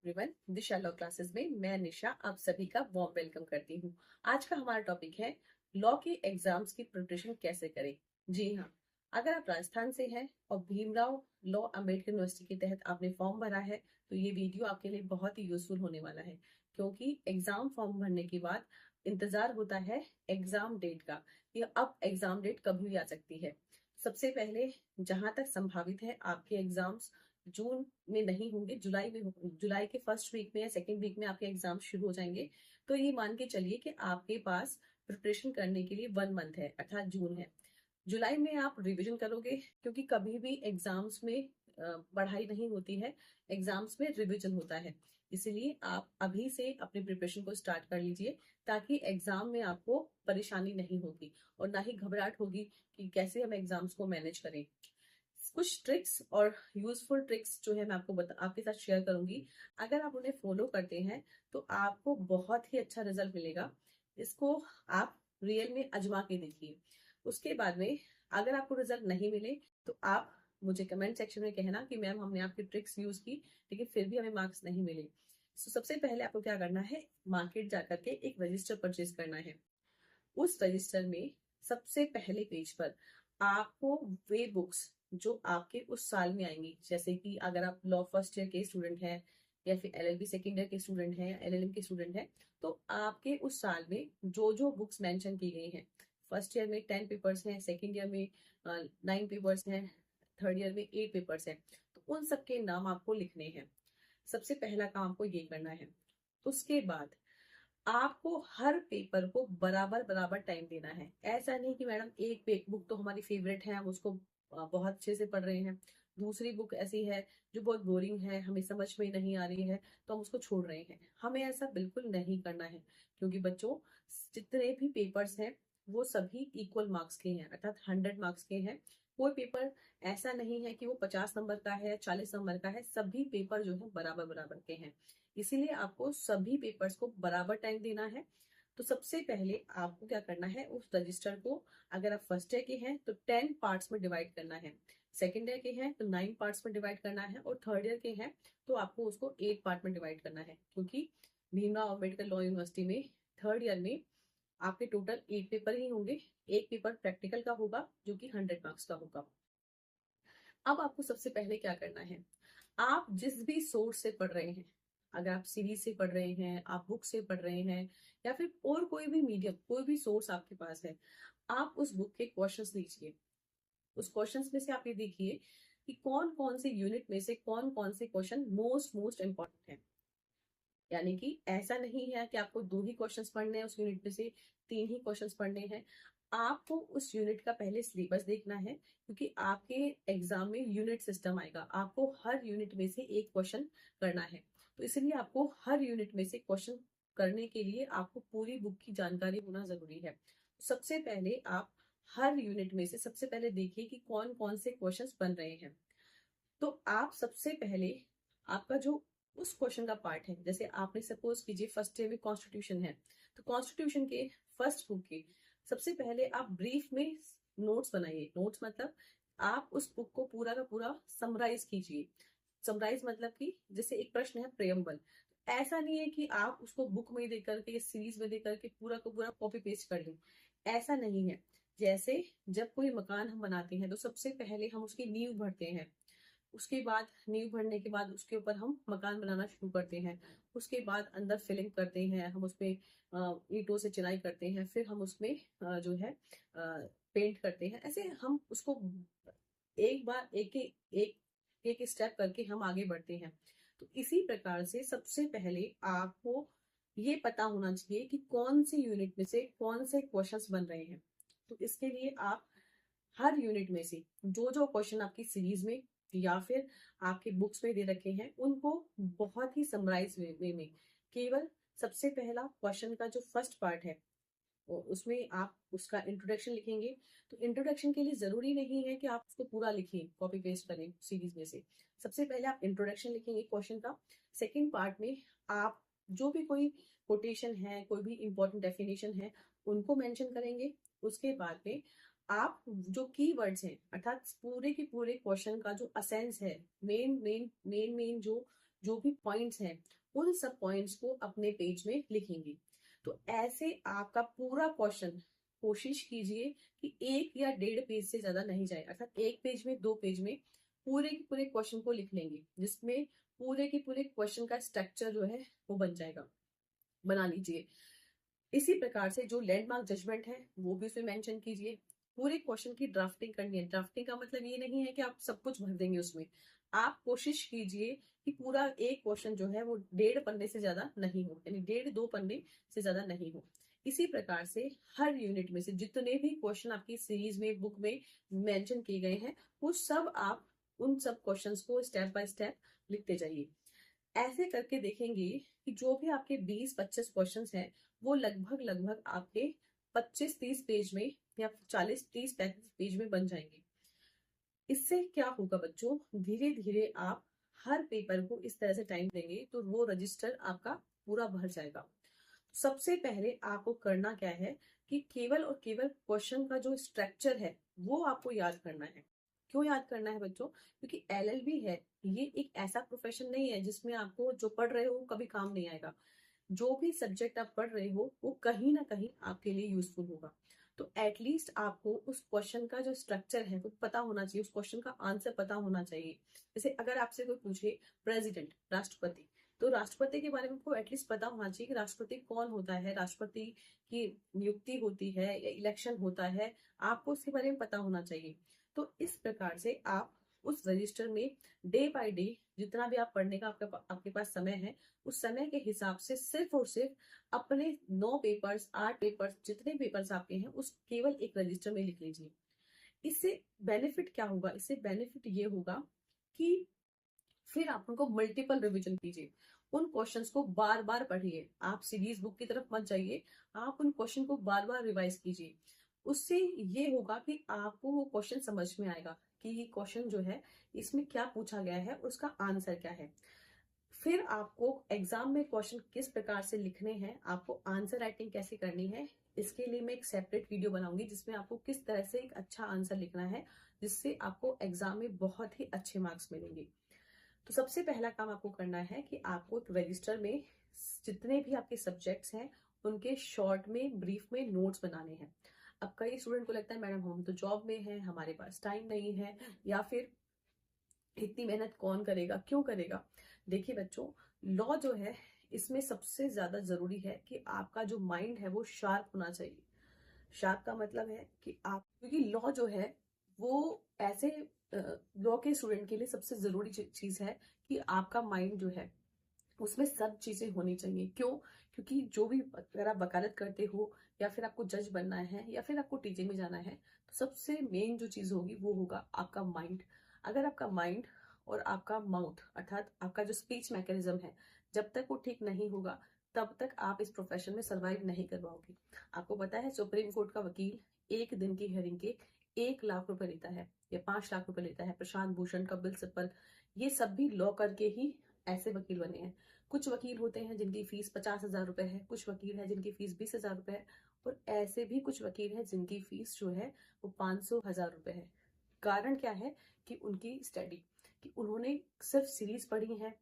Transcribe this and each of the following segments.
Everyone, दिशा law classes में मैं निशा आप सभी का वार्म वेलकम करती हूँ। आज का हमारा टॉपिक है लॉ के एग्जाम्स की प्रिपरेशन कैसे करें। जी हाँ, अगर आप राजस्थान से हैं और भीमराव लॉ अंबेडकर यूनिवर्सिटी के तहत आपने फॉर्म भरा है तो ये वीडियो आपके लिए बहुत ही यूजफुल होने वाला है, क्योंकि एग्जाम फॉर्म भरने के बाद इंतजार होता है एग्जाम डेट का। ये अब एग्जाम डेट कभी भी आ सकती है। सबसे पहले जहां तक संभावित है आपके एग्जाम्स जून में नहीं होंगे, जुलाई में जुलाई के फर्स्ट वीक में या सेकेंड वीक में आपके एग्जाम शुरू हो जाएंगे। तो ये मान के चलिए कि आपके पास प्रिपरेशन करने के लिए 1 मंथ है, अर्थात जून है। जुलाई में आप रिवीजन करोगे, क्योंकि कभी भी एग्जाम्स में पढ़ाई नहीं होती है, एग्जाम्स में रिवीजन होता है। इसीलिए आप अभी से अपनी प्रिपरेशन को स्टार्ट कर लीजिए, ताकि एग्जाम में आपको परेशानी नहीं होगी और ना ही घबराहट होगी कि कैसे हम एग्जाम्स को मैनेज करें। कुछ ट्रिक्स और यूजफुल ट्रिक्स जो है मैं आपके साथ शेयर करूंगी। अगर आप उन्हें फॉलो करते हैं तो आपको बहुत ही अच्छा रिजल्ट मिलेगा। इसको आप रियल में आजमा के देखिए। उसके बाद में अगर आपको रिजल्ट नहीं मिले तो आप मुझे कमेंट सेक्शन में कहना कि मैम हमने आपकी ट्रिक्स यूज की लेकिन फिर भी हमें मार्क्स नहीं मिले। सबसे पहले आपको क्या करना है, मार्केट जाकर के एक रजिस्टर परचेज करना है। उस रजिस्टर में सबसे पहले पेज पर आपको वे बुक्स जो आपके उस साल में आएंगी, जैसे कि अगर आप लॉ फर्स्ट ईयर के स्टूडेंट हैं या फिर एलएलबी सेकेंड ईयर के स्टूडेंट हैं या एलएलएम के स्टूडेंट हैं, तो आपके उस साल में जो जो बुक्स मेंशन की गई हैं, फर्स्ट ईयर में 10 पेपर्स हैं, सेकेंड ईयर में 9 पेपर्स हैं, थर्ड ईयर में 8 पेपर्स हैं, तो उन सबके नाम आपको लिखने हैं। सबसे पहला काम आपको ये करना है। उसके बाद आपको हर पेपर को बराबर बराबर टाइम देना है। ऐसा नहीं कि मैडम एक बुक तो हमारी फेवरेट है, हम उसको बहुत अच्छे से पढ़ रहे हैं, दूसरी बुक ऐसी है जो बहुत बोरिंग है, हमें समझ में नहीं आ रही है, तो हम उसको छोड़ रहे हैं। हमें ऐसा बिल्कुल नहीं करना है, क्योंकि बच्चों जितने भी पेपर्स हैं वो सभी इक्वल मार्क्स के हैं, अर्थात 100 मार्क्स के हैं। कोई पेपर ऐसा नहीं है कि वो 50 नंबर का है, 40 नंबर का है, सभी पेपर जो है बराबर बराबर के हैं। इसीलिए आपको सभी पेपर्स को बराबर टाइम देना है। तो सबसे पहले आपको क्या करना है, उस रजिस्टर को अगर आप फर्स्ट ईयर के हैं तो 10 पार्ट्स में डिवाइड करना है, सेकेंड ईयर के हैं तो 9 पार्ट्स में डिवाइड करना है, और थर्ड ईयर के हैं तो आपको उसको 8 पार्ट में डिवाइड करना है। क्योंकि भीमराव अम्बेडकर लॉ यूनिवर्सिटी में थर्ड ईयर में आपके टोटल 8 पेपर ही होंगे। एक पेपर प्रैक्टिकल का होगा जो कि 100 मार्क्स का होगा। अब आपको सबसे पहले क्या करना है, आप जिस भी सोर्स से पढ़ रहे हैं, अगर आप सीरीज से पढ़ रहे हैं, आप बुक से पढ़ रहे हैं, या फिर और कोई भी मीडियम, कोई भी सोर्स आपके पास है, आप उस बुक के क्वेश्चंस लीजिए। उस क्वेश्चंस में से आप ये देखिए कि कौन कौन से यूनिट में से कौन कौन से क्वेश्चन मोस्ट मोस्ट इंपॉर्टेंट है। यानी कि ऐसा नहीं है कि आपको 2 ही क्वेश्चंस पढ़ने हैं उस यूनिट में से, 3 ही क्वेश्चंस पढ़ने हैं। आपको उस यूनिट का पहले सिलेबस देखना है, क्योंकि आपके एग्जाम में यूनिट सिस्टम आएगा, आपको हर यूनिट में से एक क्वेश्चन करना है। तो इसलिए आपको हर यूनिट में से क्वेश्चन करने के लिए आपको पूरी बुक की जानकारी होना जरूरी है। सबसे पहले आप हर यूनिट में से सबसे पहले देखिए कि कौन कौन से क्वेश्चंस बन रहे हैं। तो आप सबसे पहले आपका जो उस क्वेश्चन का पार्ट है, जैसे आपने सपोज कीजिए फर्स्ट ईयर में कॉन्स्टिट्यूशन है, तो कॉन्स्टिट्यूशन के फर्स्ट बुक के सबसे पहले आप ब्रीफ में नोट्स बनाइए। नोट्स मतलब आप उस बुक को पूरा का पूरा समराइज कीजिए। समराइज मतलब कि जैसे एक प्रश्न है प्रेम्बल, ऐसा नहीं है कि आप उसको बुक में दे करके सीरीज में दे करके पूरा का पूरा कॉपी पेस्ट कर लें, ऐसा नहीं है। जैसे जब कोई मकान हम बनाते हैं तो सबसे पहले हम उसकी नींव भरते हैं, उसके बाद नींव भरने के बाद उसके ऊपर हम मकान बनाना शुरू करते हैं, उसके बाद अंदर फिलिंग करते हैं, हम उसमें ईंटों से चिनाई करते हैं, फिर हम उसमें जो है पेंट करते हैं। ऐसे हम उसको एक बार एक एक स्टेप करके हम आगे बढ़ते हैं। तो इसी प्रकार से सबसे पहले आपको ये पता होना चाहिए कि कौन सी यूनिट में से कौन से क्वेश्चंस बन रहे हैं। तो इसके लिए आप हर यूनिट में से जो जो क्वेश्चन आपकी सीरीज में या फिर आपके बुक्स में दे रखे हैं, उनको बहुत ही समराइज वे में केवल सबसे पहला क्वेश्चन का जो फर्स्ट पार्ट है उसमें आप उसका इंट्रोडक्शन लिखेंगे। तो इंट्रोडक्शन के लिए जरूरी नहीं है कि आप उसको पूरा लिखें, कॉपी पेस्ट करें सीरीज में से। सबसे पहले आप इंट्रोडक्शन लिखेंगे क्वेश्चन का। सेकेंड पार्ट में आप जो भी कोई कोटेशन है, कोई भी इंपॉर्टेंट डेफिनेशन है, उनको मेंशन करेंगे। उसके बाद में आप जो कीवर्ड्स हैं, अर्थात पूरे के पूरे क्वेश्चन का जो असेंस है, मेन मेन मेन मेन जो जो भी पॉइंट्स हैं उन सब पॉइंट्स को अपने पेज में लिखेंगे। तो ऐसे आपका पूरा क्वेश्चन कोशिश कीजिए कि 1 या 1.5 पेज से ज्यादा नहीं जाए, अर्थात 1 पेज में 2 पेज में पूरे के पूरे क्वेश्चन को लिख लेंगे, जिसमें पूरे के पूरे क्वेश्चन का स्ट्रक्चर जो है वो बन जाएगा, बना लीजिए। इसी प्रकार से जो लैंडमार्क जजमेंट है वो भी उसमें मेंशन कीजिए। पूरे क्वेश्चन की ड्राफ्टिंग करनी है। ड्राफ्टिंग का मतलब ये नहीं है कि आप सब कुछ भर देंगे उसमें, आप कोशिश कीजिए कि पूरा एक क्वेश्चन जो है वो 1.5 पन्ने से ज्यादा नहीं हो, यानी 1.5-2 पन्ने से ज्यादा नहीं हो। इसी प्रकार से हर यूनिट में से जितने भी क्वेश्चन आपकी सीरीज में बुक में मेंशन किए गए हैं वो सब आप उन सब क्वेश्चंस को स्टेप बाय स्टेप लिखते जाइए। ऐसे करके देखेंगे कि जो भी आपके 20-25 क्वेश्चंस हैं वो लगभग लगभग आपके 25-30 पेज में या 40-30-35 पेज में बन जाएंगे। इससे क्या होगा बच्चों, धीरे धीरे आप हर पेपर को इस तरह से टाइम देंगे तो वो रजिस्टर आपका पूरा भर जाएगा। सबसे पहले आपको करना क्या है कि केवल और केवल क्वेश्चन का जो स्ट्रक्चर है वो आपको याद करना है। क्यों याद करना है बच्चों? क्योंकि एलएलबी है, ये एक ऐसा प्रोफेशन नहीं है जिसमें आपको जो पढ़ रहे हो कभी काम नहीं आएगा। जो भी सब्जेक्ट आप पढ़ रहे हो वो कहीं ना कहीं आपके लिए यूजफुल होगा। तो एटलीस्ट आपको उस क्वेश्चन का जो स्ट्रक्चर है वो पता होना चाहिए, उस क्वेश्चन का आंसर पता होना चाहिए। जैसे अगर आपसे कोई पूछे प्रेसिडेंट, राष्ट्रपति, तो राष्ट्रपति के बारे में आपको एटलीस्ट पता होना चाहिए कि राष्ट्रपति कौन होता है, राष्ट्रपति की नियुक्ति होती है या इलेक्शन होता है, आपको उसके बारे में पता होना चाहिए। तो इस प्रकार से आप उस रजिस्टर में डे बाय डे जितना भी आप पढ़ने का आपके पास समय है, उस समय के हिसाब से सिर्फ और सिर्फ अपने 9 पेपर्स 8 पेपर्स जितने पेपर्स आपके हैं उस केवल एक रजिस्टर में लिख लीजिए। इससे बेनिफिट क्या होगा? इससे बेनिफिट ये होगा कि फिर आप उनको मल्टीपल रिवीजन कीजिए, उन क्वेश्चंस को बार बार पढ़िए। आप सीरीज बुक की तरफ मत जाइए, आप उन क्वेश्चन को बार बार रिवाइज कीजिए। उससे ये होगा कि आपको वो क्वेश्चन समझ में आएगा कि ये क्वेश्चन जो है इसमें क्या पूछा गया है और उसका आंसर क्या है। फिर आपको एग्जाम में क्वेश्चन किस प्रकार से लिखने हैं, आपको आंसर राइटिंग कैसे करनी है, इसके लिए मैं एक सेपरेट वीडियो बनाऊंगी जिसमें आपको किस तरह से एक अच्छा आंसर लिखना है जिससे आपको एग्जाम में बहुत ही अच्छे मार्क्स मिलेंगे। तो सबसे पहला काम आपको करना है कि आपको एक रजिस्टर में जितने भी आपके सब्जेक्ट्स हैं उनके शॉर्ट में ब्रीफ में नोट्स बनाने हैं। अब कई स्टूडेंट को लगता है मैडम हम तो जॉब में हैं, हमारे पास टाइम नहीं है, या फिर इतनी मेहनत कौन करेगा, क्यों करेगा। देखिए बच्चों, लॉ जो है इसमें सबसे ज्यादा जरूरी है कि आपका जो माइंड है वो शार्प होना चाहिए। शार्प का मतलब है कि आप, क्योंकि लॉ जो है वो ऐसे लॉ के स्टूडेंट के लिए सबसे जरूरी चीज है कि आपका माइंड जो है उसमें सब चीजें होनी चाहिए। क्यों? क्योंकि जो भी अगर आप वकालत करते हो या फिर आपको जज बनना है या फिर आपको टीचिंग में जाना है तो सबसे मेन जो चीज होगी वो होगा आपका माइंड। अगर आपका माइंड और आपका माउथ अर्थात आपका जो स्पीच मैकेनिज्म है जब तक वो ठीक नहीं होगा तब तक आप इस प्रोफेशन में सरवाइव नहीं कर पाओगे। आपको पता है सुप्रीम कोर्ट का वकील 1 दिन की हेयरिंग के 1 लाख रुपए लेता है या 5 लाख रुपए लेता है। प्रशांत भूषण, कपिल सिब्बल, ये सब भी लॉ करके ही ऐसे वकील बने हैं। कुछ वकील होते हैं जिनकी फीस 50,000 रुपए है, कुछ वकील है जिनकी फीस 20,000 रुपए है, और ऐसे भी कुछ वकील है जिनकी फीस जो है वो 500,000 रुपए है। कारण क्या है? कि उनकी स्टडी, कि उन्होंने सिर्फ सीरीज पढ़ी है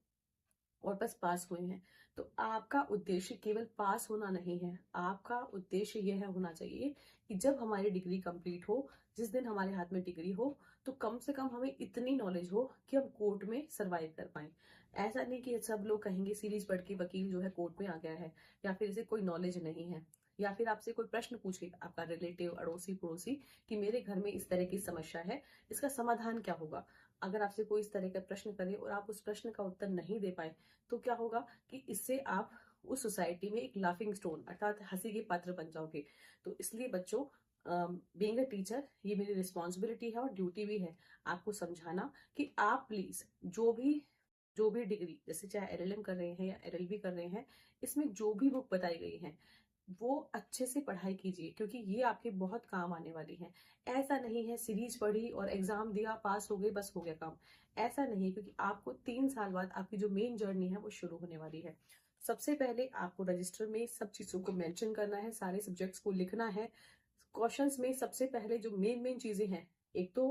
और बस पास हुए हैं। तो आपका उद्देश्य केवल पास होना नहीं है, आपका उद्देश्य यह होना चाहिए कि जब हमारी डिग्री कंप्लीट हो, जिस दिन हमारे हाथ में डिग्री हो, तो कम से कम हमें इतनी नॉलेज हो कि हम कोर्ट में सरवाइव कर पाए। ऐसा नहीं कि सब लोग कहेंगे सीरीज पढ़ के वकील जो है कोर्ट में आ गया है, या फिर इसे कोई नॉलेज नहीं है, या फिर आपसे कोई प्रश्न पूछे आपका रिलेटिव, अड़ोसी पड़ोसी, कि मेरे घर में इस तरह की समस्या है, इसका समाधान क्या होगा। अगर आपसे कोई इस तरह का प्रश्न करे और आप उस प्रश्न का उत्तर नहीं दे पाए तो क्या होगा कि इससे आप उस सोसाइटी में एक लाफिंग स्टोन अर्थात हंसी के पात्र बन जाओगे। तो इसलिए बच्चों, बीइंग अ टीचर ये मेरी रिस्पॉन्सिबिलिटी है और ड्यूटी भी है आपको समझाना कि आप प्लीज जो भी डिग्री, जैसे चाहे एलएलएम कर रहे हैं या एलएलबी कर रहे हैं, इसमें जो भी बुक बताई गई है वो अच्छे से पढ़ाई कीजिए क्योंकि ये आपके बहुत काम आने वाली है। ऐसा नहीं है सीरीज पढ़ी और एग्जाम दिया, पास हो गए, बस हो गया काम। ऐसा नहीं, क्योंकि आपको 3 साल बाद आपकी जो मेन जर्नी है वो शुरू होने वाली है। सबसे पहले आपको रजिस्टर में सब चीजों को मेंशन करना है, सारे सब्जेक्ट्स को लिखना है। क्वेश्चंस में सबसे पहले जो मेन मेन चीजें हैं, एक तो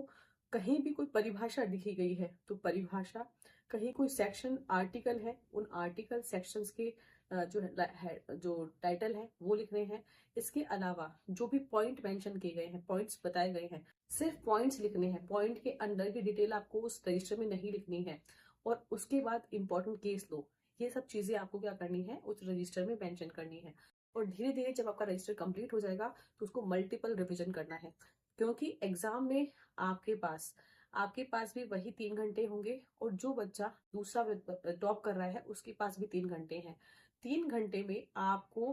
कहीं भी कोई परिभाषा लिखी गई है तो परिभाषा कहीं कोई सेक्शन आर्टिकल है, उन आर्टिकल सेक्शंस के जो टाइटल है वो लिखने हैं। इसके अलावा जो भी पॉइंट मेंशन किए गए हैं, पॉइंट्स बताए गए हैं, सिर्फ पॉइंट्स लिखने हैं। पॉइंट के अंदर की डिटेल आपको उस रजिस्टर में नहीं लिखनी है। और उसके बाद इंपॉर्टेंट केस लो, ये सब चीजें आपको क्या करनी है, उस रजिस्टर में मेंशन करनी है। और धीरे धीरे जब आपका रजिस्टर कंप्लीट हो जाएगा तो उसको मल्टीपल रिविजन करना है, क्योंकि एग्जाम में आपके पास भी वही 3 घंटे होंगे और जो बच्चा दूसरा टॉप कर रहा है उसके पास भी 3 घंटे हैं। 3 घंटे में आपको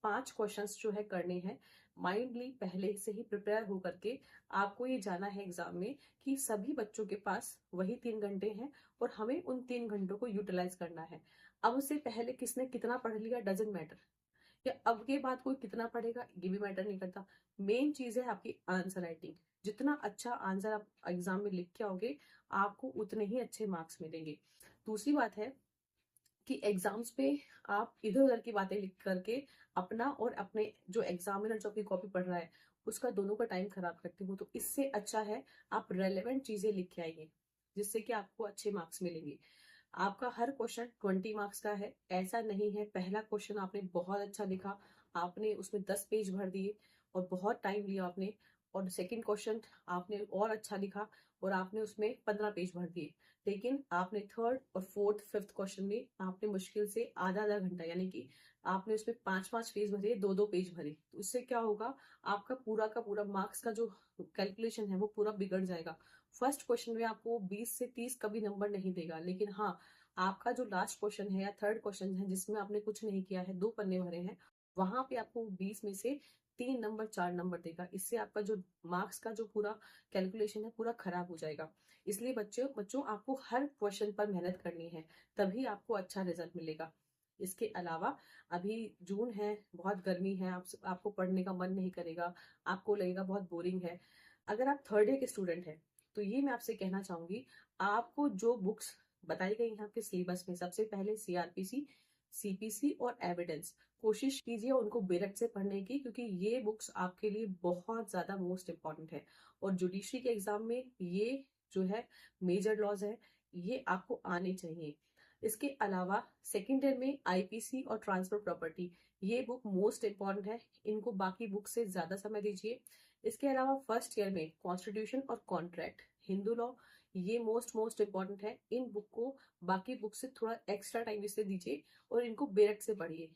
5 क्वेश्चंस जो है करने हैं, माइंडली पहले से ही प्रिपेयर होकर के। आपको ये जाना है एग्जाम में कि सभी बच्चों के पास वही 3 घंटे हैं और हमें उन 3 घंटों को यूटिलाइज करना है। अब उससे पहले किसने कितना पढ़ लिया डजेंट मैटर, या अब के बाद कोई कितना पढ़ेगा ये भी मैटर नहीं करता। मेन चीज है आपकी आंसर राइटिंग। जितना अच्छा आंसर आप एग्जाम में लिख के आओगे, आपको उतने ही अच्छे मार्क्स मिलेंगे। दूसरी बात है कि एग्जाम्स पे आप इधर उधर की बातें लिख करके अपना और अपने जो एग्जामिनर जो आपकी कॉपी पढ़ रहा है उसका दोनों का टाइम खराब करते हो। तो इससे अच्छा है आप रेलेवेंट चीजें लिख के आइए, जिससे कि आपको अच्छे मार्क्स मिलेंगे। आपका हर क्वेश्चन 20 मार्क्स का है, ऐसा नहीं है पहला क्वेश्चन आपने बहुत अच्छा लिखा, आपने उसमें 10 पेज भर दिए और बहुत टाइम लिया आपने, और सेकंड क्वेश्चन आपने और अच्छा लिखा और आपने उसमें 15 पेज भर दिए। लेकिन आपने थर्ड और फोर्थ फिफ्थ क्वेश्चन में आपने मुश्किल से आधा आधा घंटा, यानी कि आपने उसमें 5 5 पेज भरे, 2 2 पेज भरे। तो इससे क्या होगा, आपका पूरा का पूरा मार्क्स का जो कैलकुलेशन है वो पूरा बिगड़ जाएगा। फर्स्ट क्वेश्चन में आपको 20 से 30 कभी नंबर नहीं देगा, लेकिन हाँ, आपका जो लास्ट क्वेश्चन है या थर्ड क्वेश्चन है जिसमें आपने कुछ नहीं किया है, 2 पन्ने भरे हैं, वहां पे आपको 20 में से 3 नंबर 4 नंबर देगा। इससे आपका जो मार्क्स का जो पूरा कैलकुलेशन है पूरा खराब हो जाएगा। इसलिए बच्चों बच्चों आपको हर क्वेश्चन पर मेहनत करनी है, तभी आपको अच्छा रिजल्ट मिलेगा। इसके अलावा अभी जून है, बहुत गर्मी है, आपको पढ़ने का मन नहीं करेगा, आपको लगेगा बहुत बोरिंग है। अगर आप थर्ड ईयर के स्टूडेंट हैं तो ये मैं आपसे कहना चाहूंगी, आपको जो बुक्स बताई गई हैं आपके सिलेबस में, सबसे पहले सीआरपीसी, सीपीसी और एविडेंस, कोशिश कीजिए उनको बेरट से पढ़ने की, क्योंकि ये बुक्स आपके लिए बहुत ज्यादा मोस्ट इंपॉर्टेंट है। और जुडिशरी के एग्जाम में ये जो है मेजर लॉज है, ये आपको आने चाहिए। इसके अलावा सेकेंड ईयर में आईपीसी और ट्रांसफर प्रॉपर्टी, ये बुक मोस्ट इंपॉर्टेंट है, इनको बाकी बुक से ज्यादा समय दीजिए। इसके अलावा फर्स्ट ईयर में कॉन्स्टिट्यूशन और कॉन्ट्रैक्ट, हिंदू लॉ, ये मोस्ट इंपॉर्टेंट है। इन बुक को बाकी बुक से थोड़ा एक्स्ट्रा टाइम इससे दीजिए और इनको बेरट से पढ़िए।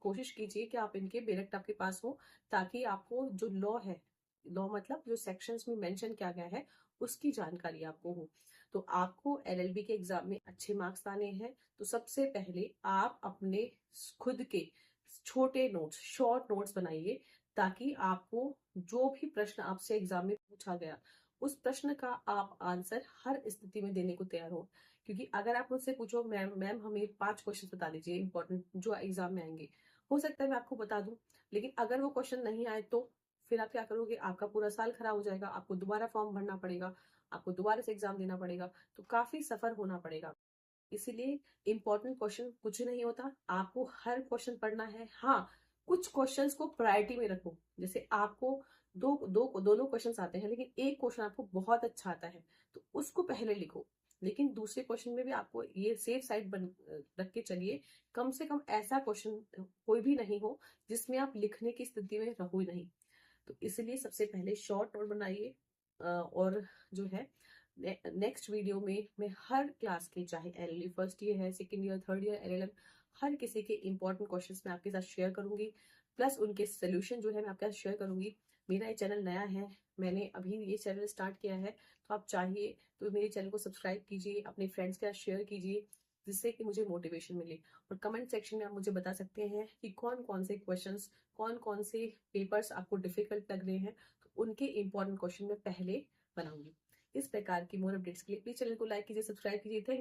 कोशिश कीजिए कि आप इनके बेरट आपके पास हो, ताकि आपको जो लॉ है, लॉ मतलब जो सेक्शंस में मेंशन किया गया है उसकी जानकारी आपको हो। तो आपको एलएलबी के एग्जाम में अच्छे मार्क्स लाने हैं, तो सबसे पहले आप अपने खुद के छोटे नोट्स, शॉर्ट नोट्स बनाइए, ताकि आपको जो भी प्रश्न आपसे एग्जाम में पूछा गया उस प्रश्न का आप आंसर हर स्थिति में देने को तैयार हो। क्योंकि अगर आप मुझसे पूछो मैम मैम हमें 5 क्वेश्चन बता दीजिए इंपॉर्टेंट जो एग्जाम में आएंगे, हो सकता है मैं आपको बता दूं, लेकिन अगर वो क्वेश्चन नहीं आए तो फिर आप क्या करोगे, आपका पूरा साल खराब हो जाएगा, आपको दोबारा फॉर्म भरना पड़ेगा, आपको दोबारा से एग्जाम देना पड़ेगा, तो काफी सफर होना पड़ेगा। इसीलिए इंपॉर्टेंट क्वेश्चन कुछ नहीं होता, आपको हर क्वेश्चन पढ़ना है। हाँ, कुछ क्वेश्चंस को प्रायोरिटी में रखो, जैसे आपको दोनों क्वेश्चंस आते हैं लेकिन एक क्वेश्चन आपको बहुत अच्छा आता है तो उसको पहले लिखो, लेकिन दूसरे क्वेश्चन में भी आपको ये सेफ साइड बन रख के चलिए। कम से कम ऐसा क्वेश्चन कोई भी नहीं हो जिसमें आप लिखने की स्थिति में रहो ही नहीं। तो इसलिए सबसे पहले शॉर्ट नोट बनाइए। और जो है नेक्स्ट वीडियो में मैं हर क्लास के, चाहे एलएलबी फर्स्ट ईयर है, second year, third year, LLM, हर किसी के इंपॉर्टेंट क्वेश्चंस मैं आपके साथ शेयर करूंगी, प्लस उनके सोल्यूशन जो है मैं आपके साथ शेयर करूंगी। मेरा ये चैनल नया है, मैंने अभी ये चैनल स्टार्ट किया है, तो आप चाहिए तो मेरे चैनल को सब्सक्राइब कीजिए, अपने फ्रेंड्स के साथ शेयर कीजिए, जिससे कि मुझे मोटिवेशन मिले। और कमेंट सेक्शन में आप मुझे बता सकते हैं कि कौन कौन से क्वेश्चंस, कौन कौन से पेपर्स आपको डिफिकल्ट लग रहे हैं, तो उनके इंपॉर्टेंट क्वेश्चन मैं पहले बनाऊंगी। इस प्रकार की मोर अपडेट्स के लिए प्लीज चैनल को लाइक कीजिए, सब्सक्राइब कीजिए। थैंक